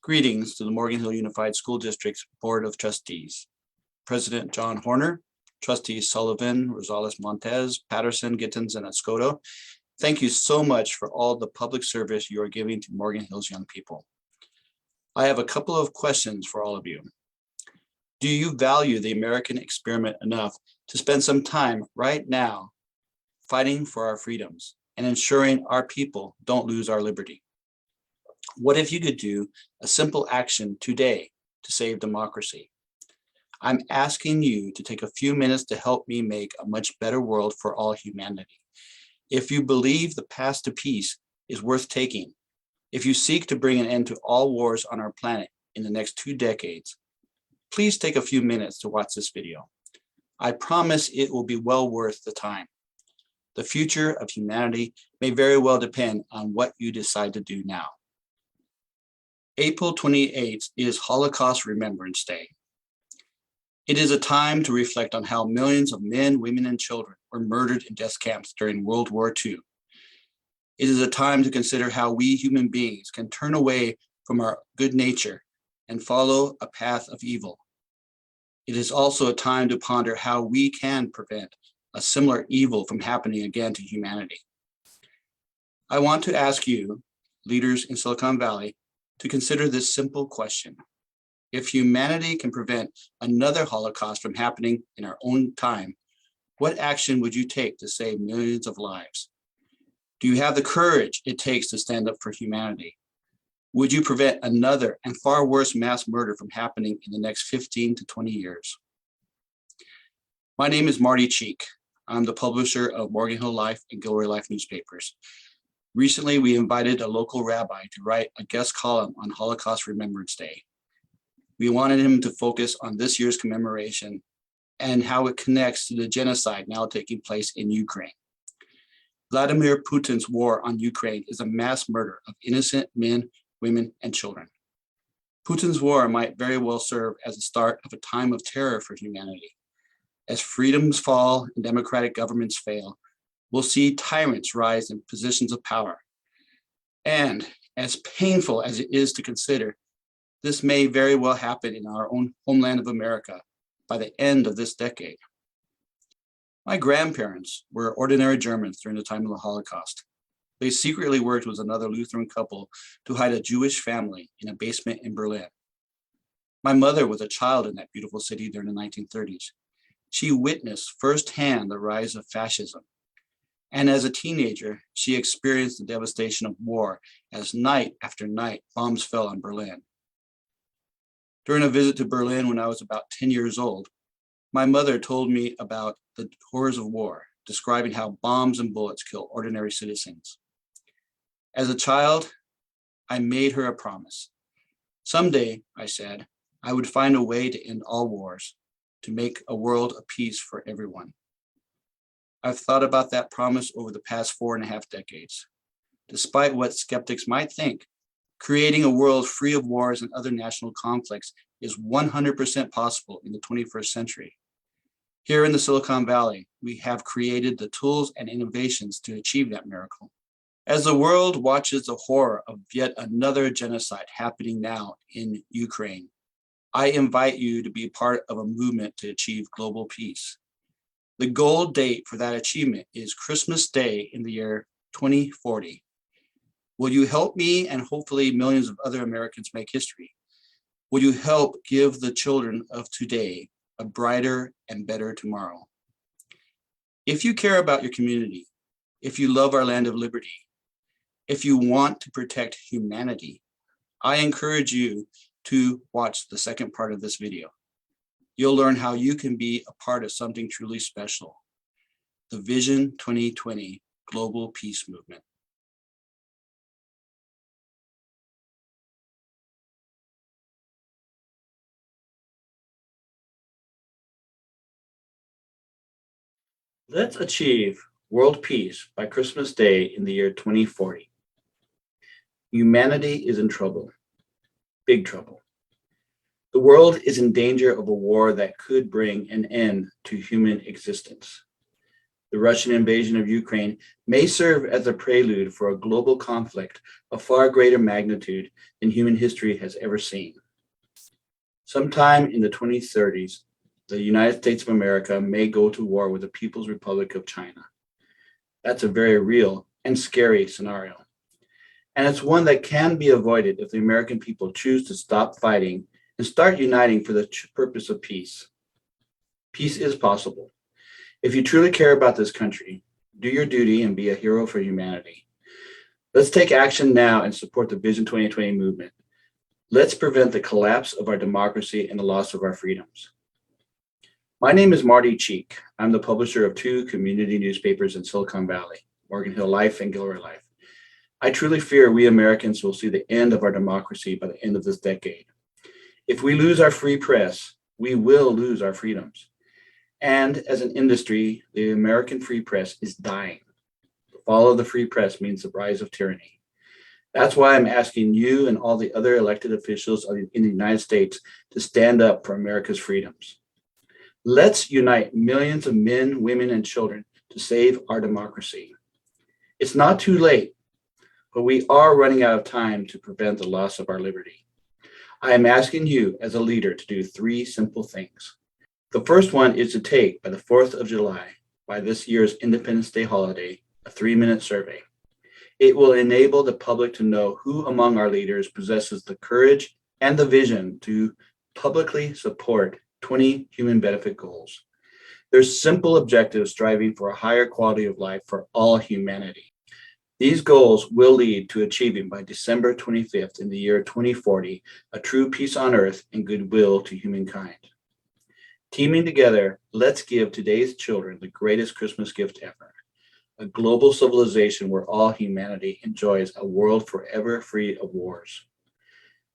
Greetings to the Morgan Hill Unified School District's Board of Trustees. President John Horner, Trustees Sullivan, Rosales Montez, Patterson, Gittins, and Escoto, thank you so much for all the public service you are giving to Morgan Hill's young people. I have a couple of questions for all of you. Do you value the American experiment enough to spend some time right now fighting for our freedoms and ensuring our people don't lose our liberty? What if you could do a simple action today to save democracy? I'm asking you to take a few minutes to help me make a much better world for all humanity. If you believe the path to peace is worth taking, if you seek to bring an end to all wars on our planet in the next 2 decades, please take a few minutes to watch this video. I promise it will be well worth the time. The future of humanity may very well depend on what you decide to do now. April 28th is Holocaust Remembrance Day. It is a time to reflect on how millions of men, women, and children were murdered in death camps during World War II. It is a time to consider how we human beings can turn away from our good nature and follow a path of evil. It is also a time to ponder how we can prevent a similar evil from happening again to humanity. I want to ask you, leaders in Silicon Valley, to consider this simple question. If humanity can prevent another Holocaust from happening in our own time, what action would you take to save millions of lives? Do you have the courage it takes to stand up for humanity? Would you prevent another and far worse mass murder from happening in the next 15 to 20 years? My name is Marty Cheek. I'm the publisher of Morgan Hill Life and Gilroy Life newspapers. Recently, we invited a local rabbi to write a guest column on Holocaust Remembrance Day. We wanted him to focus on this year's commemoration and how it connects to the genocide now taking place in Ukraine. Vladimir Putin's war on Ukraine is a mass murder of innocent men, women, and children. Putin's war might very well serve as the start of a time of terror for humanity. As freedoms fall and democratic governments fail, we'll see tyrants rise in positions of power. And as painful as it is to consider, this may very well happen in our own homeland of America by the end of this decade. My grandparents were ordinary Germans during the time of the Holocaust. They secretly worked with another Lutheran couple to hide a Jewish family in a basement in Berlin. My mother was a child in that beautiful city during the 1930s. She witnessed firsthand the rise of fascism. And as a teenager, she experienced the devastation of war as night after night bombs fell on Berlin. During a visit to Berlin when I was about 10 years old, my mother told me about the horrors of war, describing how bombs and bullets kill ordinary citizens. As a child, I made her a promise. Someday, I said, I would find a way to end all wars, to make a world of peace for everyone. I've thought about that promise over the past 4.5 decades. Despite what skeptics might think, creating a world free of wars and other national conflicts is 100% possible in the 21st century. Here in the Silicon Valley, we have created the tools and innovations to achieve that miracle. As the world watches the horror of yet another genocide happening now in Ukraine, I invite you to be part of a movement to achieve global peace. The goal date for that achievement is Christmas Day in the year 2040. Will you help me and hopefully millions of other Americans make history? Will you help give the children of today a brighter and better tomorrow? If you care about your community, if you love our land of liberty, if you want to protect humanity, I encourage you to watch the second part of this video. You'll learn how you can be a part of something truly special, the Vision-2020 Global Peace Movement. Let's achieve world peace by Christmas Day in the year 2040. Humanity is in trouble, big trouble. The world is in danger of a war that could bring an end to human existence. The Russian invasion of Ukraine may serve as a prelude for a global conflict of far greater magnitude than human history has ever seen. Sometime in the 2030s, the United States of America may go to war with the People's Republic of China. That's a very real and scary scenario. And it's one that can be avoided if the American people choose to stop fighting and start uniting for the purpose of peace. Peace is possible. If you truly care about this country, do your duty and be a hero for humanity. Let's take action now and support the Vision 2020 movement. Let's prevent the collapse of our democracy and the loss of our freedoms. My name is Marty Cheek. I'm the publisher of 2 community newspapers in Silicon Valley, Morgan Hill Life and Gilroy Life. I truly fear we Americans will see the end of our democracy by the end of this decade. If we lose our free press, we will lose our freedoms. And as an industry, the American free press is dying. The fall of the free press means the rise of tyranny. That's why I'm asking you and all the other elected officials in the United States to stand up for America's freedoms. Let's unite millions of men, women, and children to save our democracy. It's not too late, but we are running out of time to prevent the loss of our liberty. I am asking you as a leader to do 3 simple things. The first one is to take, by the 4th of July, by this year's Independence Day holiday, a 3-minute survey. It will enable the public to know who among our leaders possesses the courage and the vision to publicly support 20 human benefit goals. There's simple objectives striving for a higher quality of life for all humanity. These goals will lead to achieving by December 25th in the year 2040 a true peace on earth and goodwill to humankind. Teaming together, let's give today's children the greatest Christmas gift ever, a global civilization where all humanity enjoys a world forever free of wars.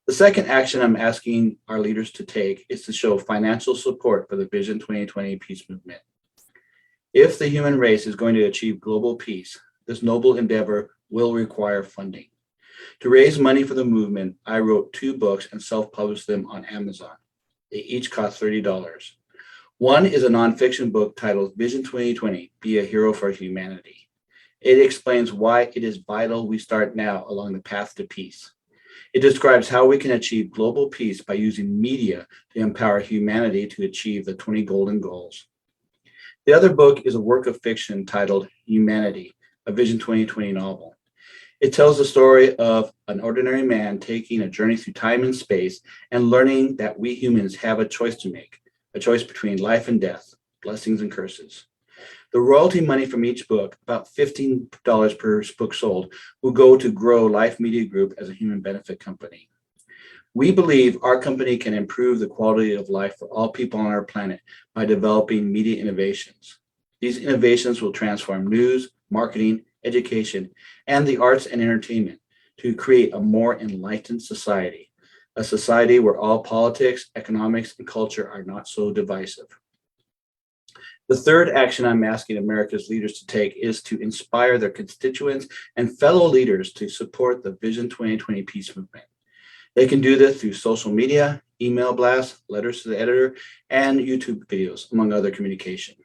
The second action I'm asking our leaders to take is to show financial support for the Vision 2020 peace movement. If the human race is going to achieve global peace, this noble endeavor will require funding. To raise money for the movement, I wrote 2 books and self-published them on Amazon. They each cost $30. One is a nonfiction book titled Vision 2020, Be a Hero for Humanity. It explains why it is vital we start now along the path to peace. It describes how we can achieve global peace by using media to empower humanity to achieve the 20 golden goals. The other book is a work of fiction titled Humanity, a Vision 2020 novel. It tells the story of an ordinary man taking a journey through time and space and learning that we humans have a choice to make, a choice between life and death, blessings and curses. The royalty money from each book, about $15 per book sold, will go to grow Life Media Group as a human benefit company. We believe our company can improve the quality of life for all people on our planet by developing media innovations. These innovations will transform news, marketing, education, and the arts and entertainment to create a more enlightened society, a society where all politics, economics, and culture are not so divisive. The third action I'm asking America's leaders to take is to inspire their constituents and fellow leaders to support the Vision 2020 peace movement. They can do this through social media, email blasts, letters to the editor, and YouTube videos, among other communication.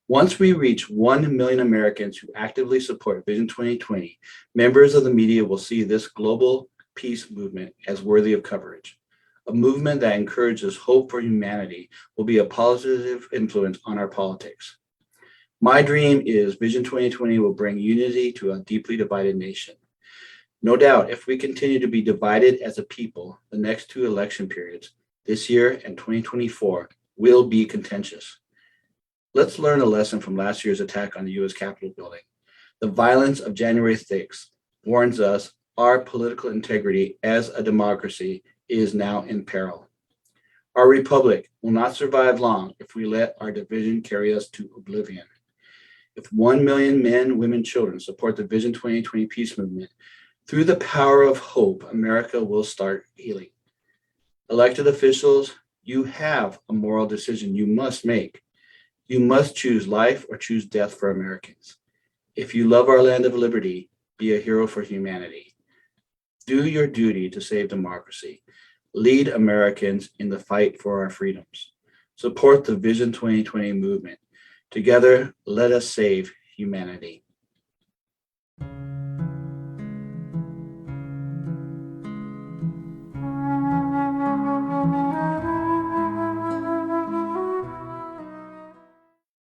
Once we reach 1 million Americans who actively support Vision 2020, members of the media will see this global peace movement as worthy of coverage. A movement that encourages hope for humanity will be a positive influence on our politics. My dream is Vision 2020 will bring unity to a deeply divided nation. No doubt, if we continue to be divided as a people, the next 2 election periods, this year and 2024, will be contentious. Let's learn a lesson from last year's attack on the U.S. Capitol building. The violence of January 6th warns us our political integrity as a democracy is now in peril. Our republic will not survive long if we let our division carry us to oblivion. If 1 million men, women, children support the Vision 2020 peace movement, through the power of hope, America will start healing. Elected officials, you have a moral decision you must make. You must choose life or choose death for Americans. If you love our land of liberty, be a hero for humanity. Do your duty to save democracy. Lead Americans in the fight for our freedoms. Support the Vision 2020 movement. Together, let us save humanity.